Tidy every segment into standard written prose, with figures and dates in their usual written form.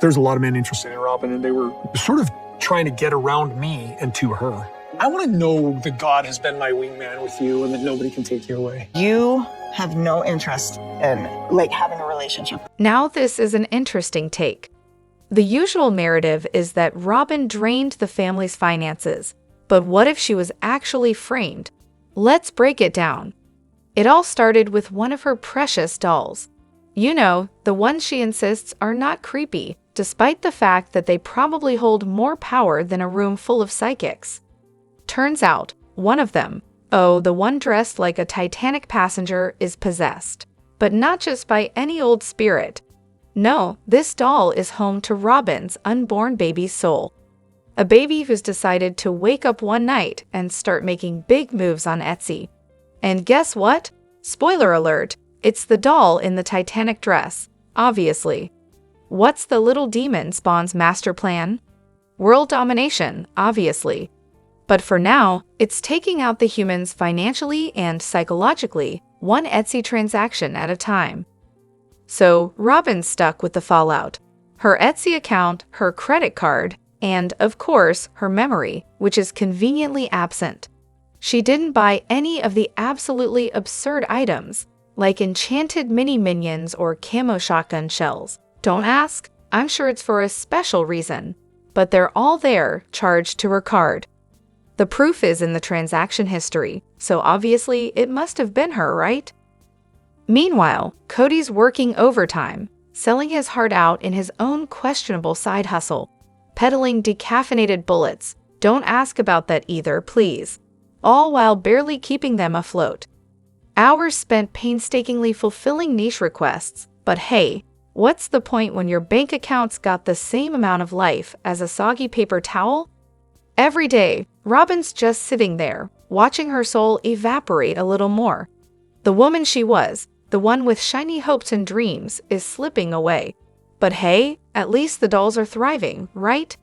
There's a lot of men interested in Robyn, and they were sort of trying to get around me and to her. I want to know that God has been my wingman with you and that nobody can take you away. You have no interest in, having a relationship. Now this is an interesting take. The usual narrative is that Robyn drained the family's finances, but what if she was actually framed? Let's break it down. It all started with one of her precious dolls. You know, the ones she insists are not creepy, despite the fact that they probably hold more power than a room full of psychics. Turns out, one of them, the one dressed like a Titanic passenger, is possessed. But not just by any old spirit. No, this doll is home to Robyn's unborn baby's soul. A baby who's decided to wake up one night and start making big moves on Etsy. And guess what? Spoiler alert, it's the doll in the Titanic dress, obviously. What's the little demon spawn's master plan? World domination, obviously. But for now, it's taking out the humans financially and psychologically, one Etsy transaction at a time. So Robyn's stuck with the fallout. Her Etsy account, her credit card, and, of course, her memory, which is conveniently absent. She didn't buy any of the absolutely absurd items, like enchanted mini-minions or camo shotgun shells. Don't ask, I'm sure it's for a special reason. But they're all there, charged to her card. The proof is in the transaction history, so obviously it must have been her, right? Meanwhile, Kody's working overtime, selling his heart out in his own questionable side hustle, peddling decaffeinated bullets. Don't ask about that either, please. All while barely keeping them afloat. Hours spent painstakingly fulfilling niche requests, but hey, what's the point when your bank account's got the same amount of life as a soggy paper towel? Every day, Robyn's just sitting there, watching her soul evaporate a little more. The woman she was, the one with shiny hopes and dreams, is slipping away. But hey, at least the dolls are thriving, right?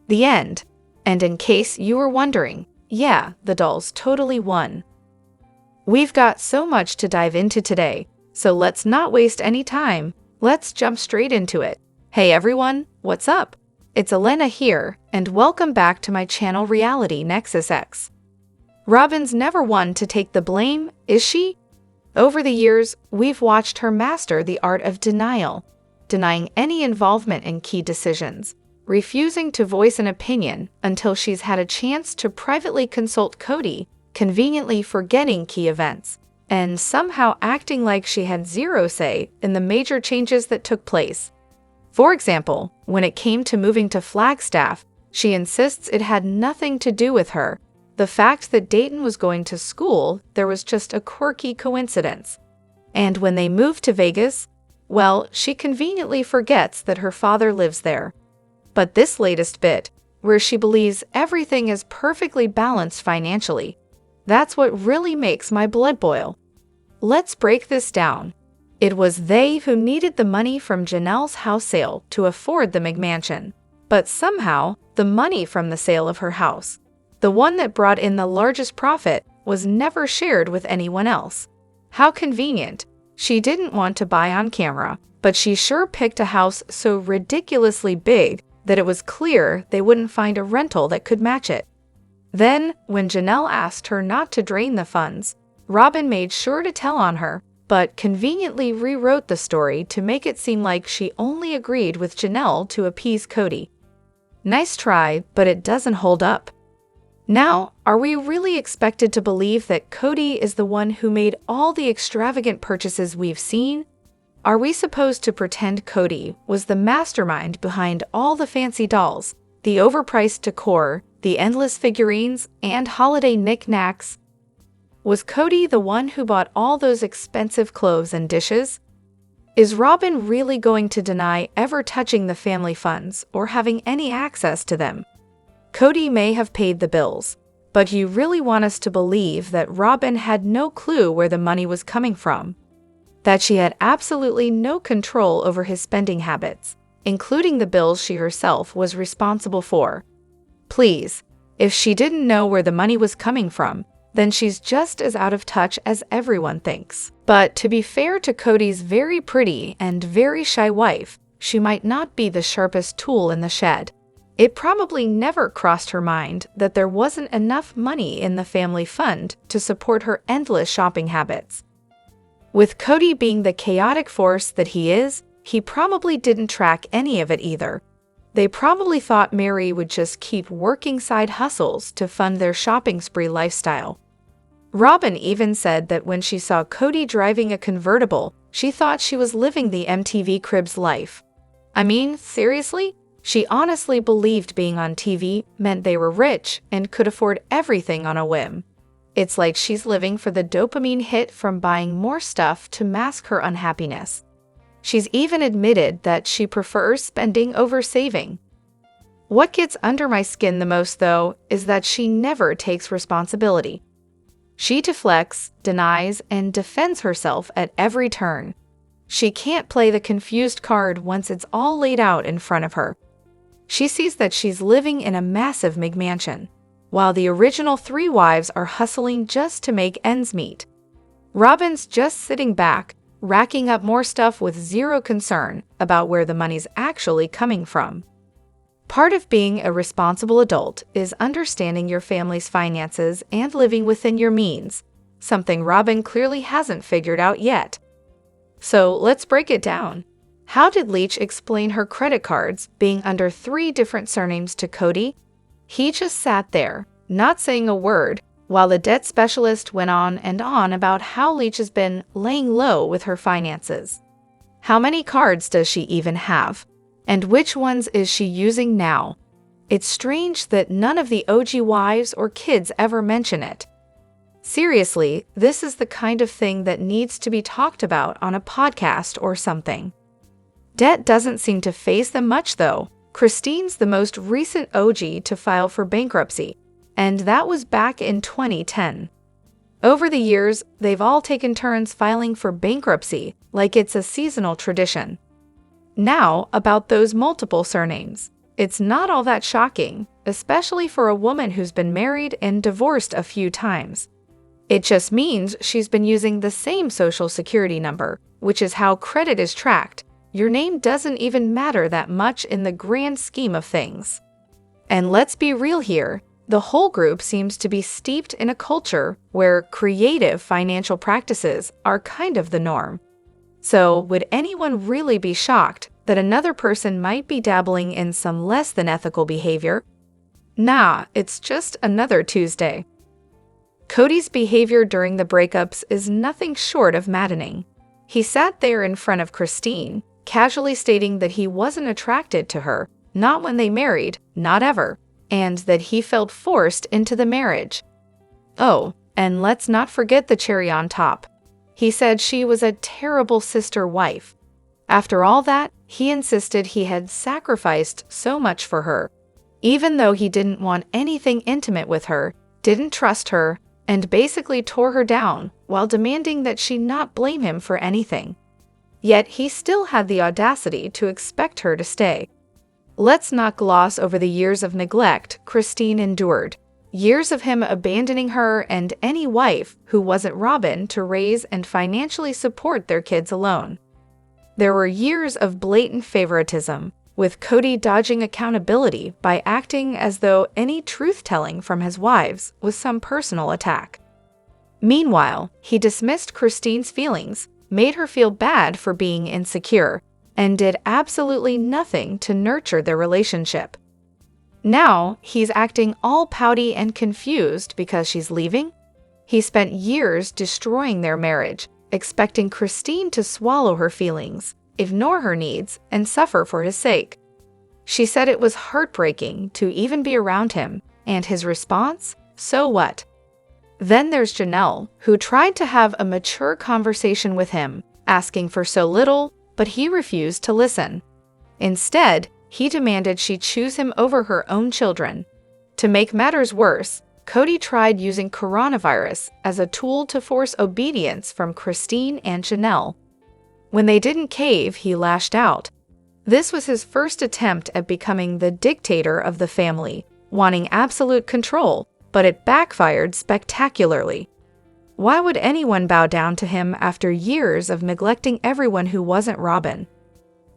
The end. And in case you were wondering, yeah, the dolls totally won. We've got so much to dive into today, so let's not waste any time. Let's jump straight into it. Hey everyone, what's up? It's Elena here, and welcome back to my channel Reality Nexus X. Robyn's never one to take the blame, is she? Over the years, we've watched her master the art of denial, denying any involvement in key decisions, refusing to voice an opinion until she's had a chance to privately consult Kody, conveniently forgetting key events, and somehow acting like she had zero say in the major changes that took place. For example, when it came to moving to Flagstaff, she insists it had nothing to do with her. The fact that Dayton was going to school, there was just a quirky coincidence. And when they moved to Vegas, well, she conveniently forgets that her father lives there. But this latest bit, where she believes everything is perfectly balanced financially, that's what really makes my blood boil. Let's break this down. It was they who needed the money from Janelle's house sale to afford the McMansion. But somehow, the money from the sale of her house, the one that brought in the largest profit, was never shared with anyone else. How convenient. She didn't want to buy on camera, but she sure picked a house so ridiculously big that it was clear they wouldn't find a rental that could match it. Then, when Janelle asked her not to drain the funds, Robyn made sure to tell on her, but conveniently rewrote the story to make it seem like she only agreed with Janelle to appease Kody. Nice try, but it doesn't hold up. Now, are we really expected to believe that Kody is the one who made all the extravagant purchases we've seen? Are we supposed to pretend Kody was the mastermind behind all the fancy dolls, the overpriced decor, the endless figurines, and holiday knickknacks? Was Kody the one who bought all those expensive clothes and dishes? Is Robyn really going to deny ever touching the family funds or having any access to them? Kody may have paid the bills, but you really want us to believe that Robyn had no clue where the money was coming from, that she had absolutely no control over his spending habits, including the bills she herself was responsible for. Please, if she didn't know where the money was coming from, then she's just as out of touch as everyone thinks. But to be fair to Kody's very pretty and very shy wife, she might not be the sharpest tool in the shed. It probably never crossed her mind that there wasn't enough money in the family fund to support her endless shopping habits. With Kody being the chaotic force that he is, he probably didn't track any of it either. They probably thought Mary would just keep working side hustles to fund their shopping spree lifestyle. Robyn even said that when she saw Kody driving a convertible, she thought she was living the MTV Cribs life. I mean, seriously? She honestly believed being on TV meant they were rich and could afford everything on a whim. It's like she's living for the dopamine hit from buying more stuff to mask her unhappiness. She's even admitted that she prefers spending over saving. What gets under my skin the most, though, is that she never takes responsibility. She deflects, denies, and defends herself at every turn. She can't play the confused card once it's all laid out in front of her. She sees that she's living in a massive McMansion, while the original 3 wives are hustling just to make ends meet. Robyn's just sitting back, racking up more stuff with zero concern about where the money's actually coming from. Part of being a responsible adult is understanding your family's finances and living within your means, something Robyn clearly hasn't figured out yet. So let's break it down. How did Leach explain her credit cards being under 3 different surnames to Kody? He just sat there, not saying a word, while the debt specialist went on and on about how Leach has been laying low with her finances. How many cards does she even have? And which ones is she using now? It's strange that none of the OG wives or kids ever mention it. Seriously, this is the kind of thing that needs to be talked about on a podcast or something. Debt doesn't seem to faze them much, though. Christine's the most recent OG to file for bankruptcy, and that was back in 2010. Over the years, they've all taken turns filing for bankruptcy like it's a seasonal tradition. Now, about those multiple surnames. It's not all that shocking, especially for a woman who's been married and divorced a few times. It just means she's been using the same social security number, which is how credit is tracked. Your name doesn't even matter that much in the grand scheme of things. And let's be real here, the whole group seems to be steeped in a culture where creative financial practices are kind of the norm. So, would anyone really be shocked that another person might be dabbling in some less than ethical behavior? Nah, it's just another Tuesday. Kody's behavior during the breakups is nothing short of maddening. He sat there in front of Christine, casually stating that he wasn't attracted to her, not when they married, not ever, and that he felt forced into the marriage. Oh, and let's not forget the cherry on top. He said she was a terrible sister wife. After all that, he insisted he had sacrificed so much for her, even though he didn't want anything intimate with her, didn't trust her, and basically tore her down while demanding that she not blame him for anything. Yet he still had the audacity to expect her to stay. Let's not gloss over the years of neglect Christine endured. Years of him abandoning her and any wife who wasn't Robyn to raise and financially support their kids alone. There were years of blatant favoritism, with Kody dodging accountability by acting as though any truth-telling from his wives was some personal attack. Meanwhile, he dismissed Christine's feelings, made her feel bad for being insecure, and did absolutely nothing to nurture their relationship. Now, he's acting all pouty and confused because she's leaving? He spent years destroying their marriage, expecting Christine to swallow her feelings, ignore her needs, and suffer for his sake. She said it was heartbreaking to even be around him, and his response? So what? Then there's Janelle, who tried to have a mature conversation with him, asking for so little, but he refused to listen. Instead, he demanded she choose him over her own children. To make matters worse, Kody tried using coronavirus as a tool to force obedience from Christine and Janelle. When they didn't cave, he lashed out. This was his first attempt at becoming the dictator of the family, wanting absolute control, but it backfired spectacularly. Why would anyone bow down to him after years of neglecting everyone who wasn't Robyn?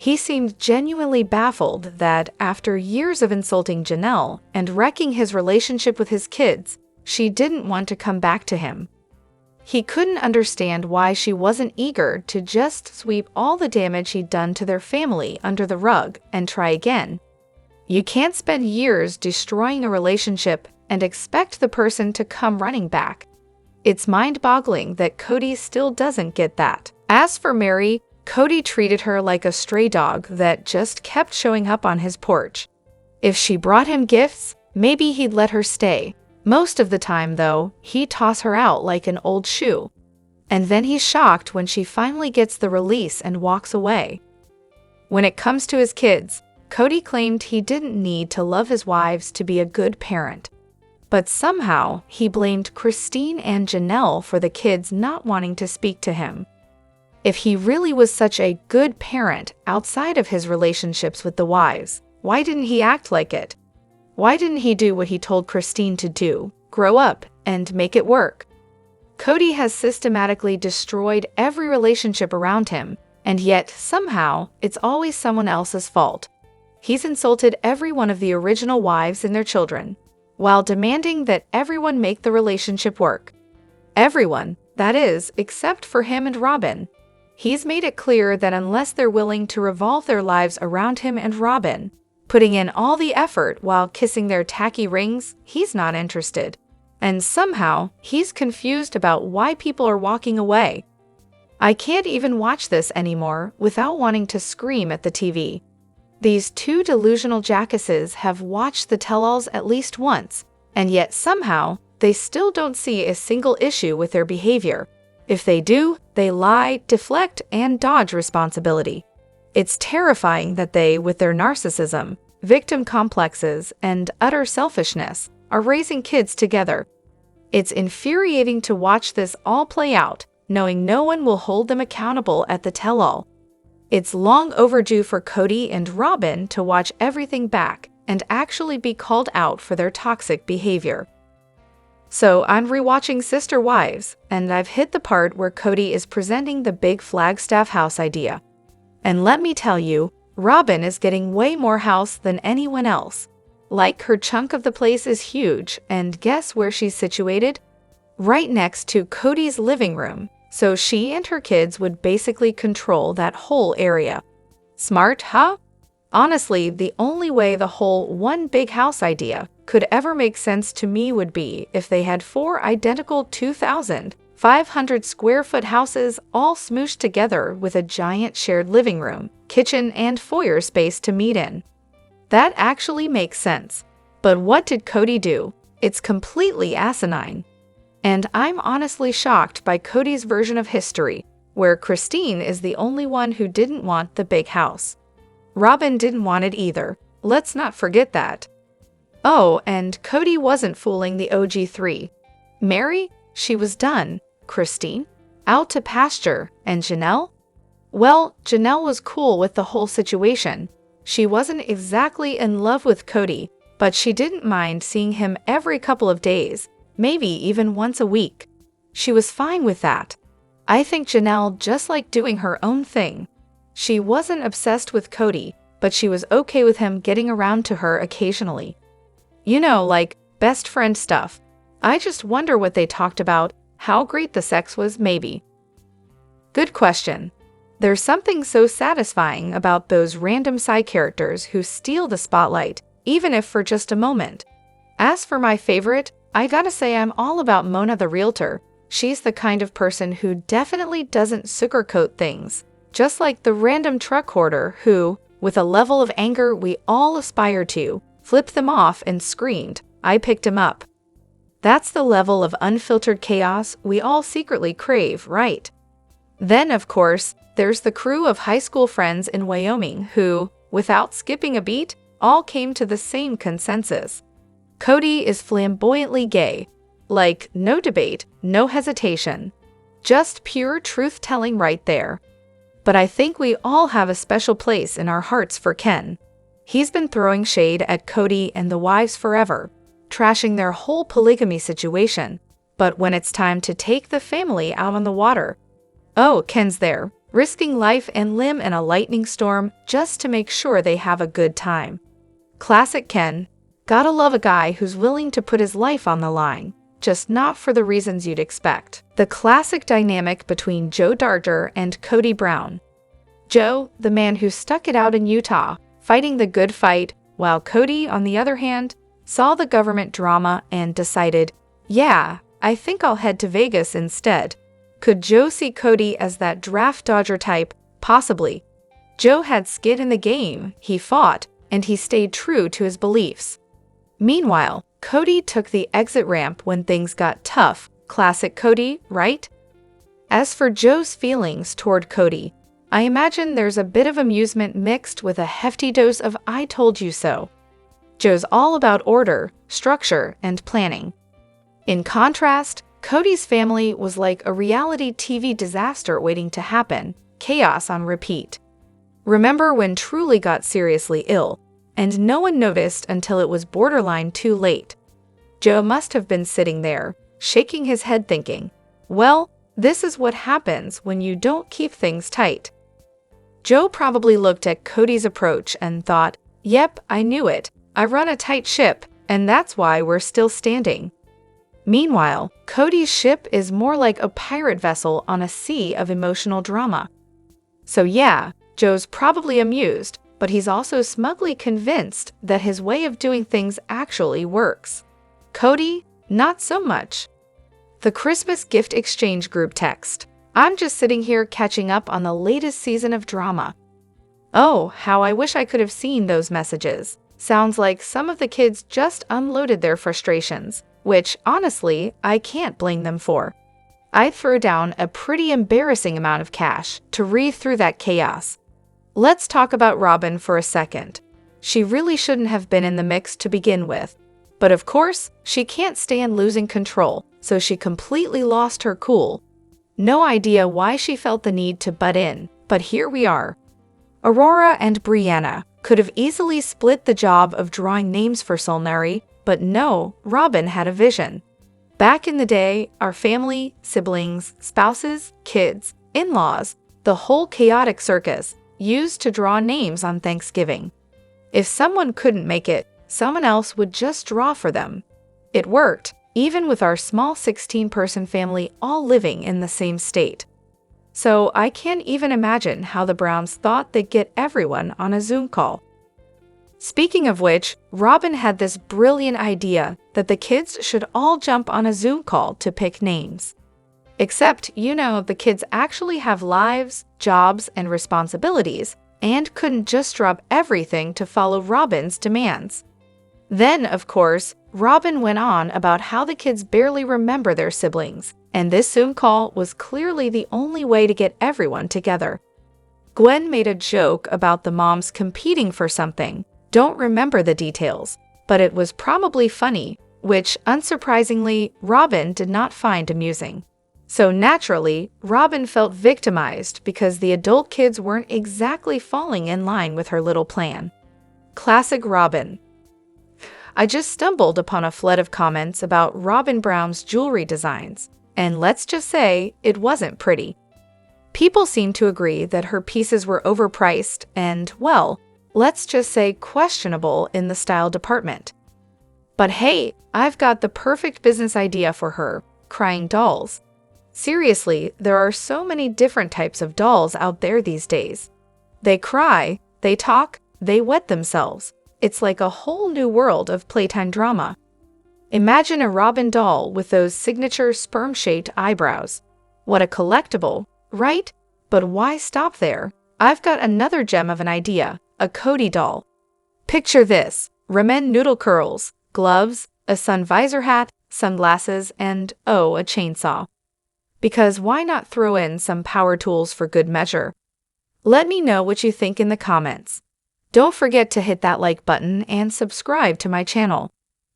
He seemed genuinely baffled that after years of insulting Janelle and wrecking his relationship with his kids, she didn't want to come back to him. He couldn't understand why she wasn't eager to just sweep all the damage he'd done to their family under the rug and try again. You can't spend years destroying a relationship and expect the person to come running back. It's mind-boggling that Kody still doesn't get that. As for Mary, Kody treated her like a stray dog that just kept showing up on his porch. If she brought him gifts, maybe he'd let her stay. Most of the time, though, he'd toss her out like an old shoe. And then he's shocked when she finally gets the release and walks away. When it comes to his kids, Kody claimed he didn't need to love his wives to be a good parent. But somehow, he blamed Christine and Janelle for the kids not wanting to speak to him. If he really was such a good parent outside of his relationships with the wives, why didn't he act like it? Why didn't he do what he told Christine to do, grow up, and make it work? Kody has systematically destroyed every relationship around him, and yet, somehow, it's always someone else's fault. He's insulted every one of the original wives and their children, while demanding that everyone make the relationship work. Everyone, that is, except for him and Robyn. He's made it clear that unless they're willing to revolve their lives around him and Robyn, putting in all the effort while kissing their tacky rings, he's not interested. And somehow, he's confused about why people are walking away. I can't even watch this anymore without wanting to scream at the TV. These two delusional jackasses have watched the tell-alls at least once, and yet somehow, they still don't see a single issue with their behavior. If they do, they lie, deflect, and dodge responsibility. It's terrifying that they, with their narcissism, victim complexes, and utter selfishness, are raising kids together. It's infuriating to watch this all play out, knowing no one will hold them accountable at the tell-all. It's long overdue for Kody and Robyn to watch everything back and actually be called out for their toxic behavior. So I'm rewatching Sister Wives, and I've hit the part where Kody is presenting the big Flagstaff house idea. And let me tell you, Robyn is getting way more house than anyone else. Like, her chunk of the place is huge, and guess where she's situated? Right next to Kody's living room, so she and her kids would basically control that whole area. Smart, huh? Honestly, the only way the whole one big house idea could ever make sense to me would be if they had 4 identical 2,500 square foot houses all smooshed together with a giant shared living room, kitchen, and foyer space to meet in. That actually makes sense. But what did Kody do? It's completely asinine. And I'm honestly shocked by Kody's version of history, where Christine is the only one who didn't want the big house. Robyn didn't want it either. Let's not forget that. Oh, and Kody wasn't fooling the OG3. Mary? She was done. Christine? Out to pasture. And Janelle? Well, Janelle was cool with the whole situation. She wasn't exactly in love with Kody, but she didn't mind seeing him every couple of days, maybe even once a week. She was fine with that. I think Janelle just liked doing her own thing. She wasn't obsessed with Kody, but she was okay with him getting around to her occasionally. You know, like best friend stuff. I just wonder what they talked about, how great the sex was, maybe. Good question. There's something so satisfying about those random side characters who steal the spotlight, even if for just a moment. As for my favorite, I gotta say I'm all about Mona the realtor. She's the kind of person who definitely doesn't sugarcoat things, just like the random truck hoarder who, with a level of anger we all aspire to, flipped them off and screamed, "I picked him up." That's the level of unfiltered chaos we all secretly crave, right? Then, of course, there's the crew of high school friends in Wyoming who, without skipping a beat, all came to the same consensus. Kody is flamboyantly gay. Like, no debate, no hesitation. Just pure truth-telling right there. But I think we all have a special place in our hearts for Ken. He's been throwing shade at Kody and the wives forever, trashing their whole polygamy situation. But when it's time to take the family out on the water, oh, Ken's there, risking life and limb in a lightning storm just to make sure they have a good time. Classic Ken. Gotta love a guy who's willing to put his life on the line, just not for the reasons you'd expect. The classic dynamic between Joe Darter and Kody Brown. Joe, the man who stuck it out in Utah, fighting the good fight, while Kody, on the other hand, saw the government drama and decided, yeah, I think I'll head to Vegas instead. Could Joe see Kody as that draft dodger type? Possibly. Joe had skin in the game, he fought, and he stayed true to his beliefs. Meanwhile, Kody took the exit ramp when things got tough. Classic Kody, right? As for Joe's feelings toward Kody, I imagine there's a bit of amusement mixed with a hefty dose of I told you so. Joe's all about order, structure, and planning. In contrast, Kody's family was like a reality TV disaster waiting to happen, chaos on repeat. Remember when Truly got seriously ill, and no one noticed until it was borderline too late? Joe must have been sitting there, shaking his head thinking, well, this is what happens when you don't keep things tight. Joe probably looked at Kody's approach and thought, yep, I knew it. I run a tight ship, and that's why we're still standing. Meanwhile, Kody's ship is more like a pirate vessel on a sea of emotional drama. So yeah, Joe's probably amused, but he's also smugly convinced that his way of doing things actually works. Kody, not so much. The Christmas gift exchange group text. I'm just sitting here catching up on the latest season of drama. Oh, how I wish I could have seen those messages. Sounds like some of the kids just unloaded their frustrations, which, honestly, I can't blame them for. I'd throw down a pretty embarrassing amount of cash to read through that chaos. Let's talk about Robyn for a second. She really shouldn't have been in the mix to begin with. But of course, she can't stand losing control, so she completely lost her cool. No idea why she felt the need to butt in, but here we are. Aurora and Brianna could have easily split the job of drawing names for Solnari, but no, Robyn had a vision. Back in the day, our family, siblings, spouses, kids, in-laws, the whole chaotic circus, used to draw names on Thanksgiving. If someone couldn't make it, someone else would just draw for them. It worked, even with our small 16-person family all living in the same state. So I can't even imagine how the Browns thought they'd get everyone on a Zoom call. Speaking of which, Robyn had this brilliant idea that the kids should all jump on a Zoom call to pick names. Except, the kids actually have lives, jobs, and responsibilities, and couldn't just drop everything to follow Robyn's demands. Then, of course, Robyn went on about how the kids barely remember their siblings, and this Zoom call was clearly the only way to get everyone together. Gwen made a joke about the moms competing for something. Don't remember the details, but it was probably funny, which, unsurprisingly, Robyn did not find amusing. So naturally, Robyn felt victimized because the adult kids weren't exactly falling in line with her little plan. Classic Robyn. I just stumbled upon a flood of comments about Robyn Brown's jewelry designs, and let's just say it wasn't pretty. People seemed to agree that her pieces were overpriced and, well, let's just say questionable in the style department. But hey, I've got the perfect business idea for her, crying dolls. Seriously, there are so many different types of dolls out there these days. They cry, they talk, they wet themselves. It's like a whole new world of playtime drama. Imagine a Robyn doll with those signature sperm-shaped eyebrows. What a collectible, right? But why stop there? I've got another gem of an idea, a Kody doll. Picture this, ramen noodle curls, gloves, a sun visor hat, sunglasses, and, oh, a chainsaw. Because why not throw in some power tools for good measure? Let me know what you think in the comments. Don't forget to hit that like button and subscribe to my channel.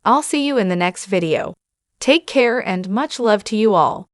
I'll see you in the next video. Take care and much love to you all.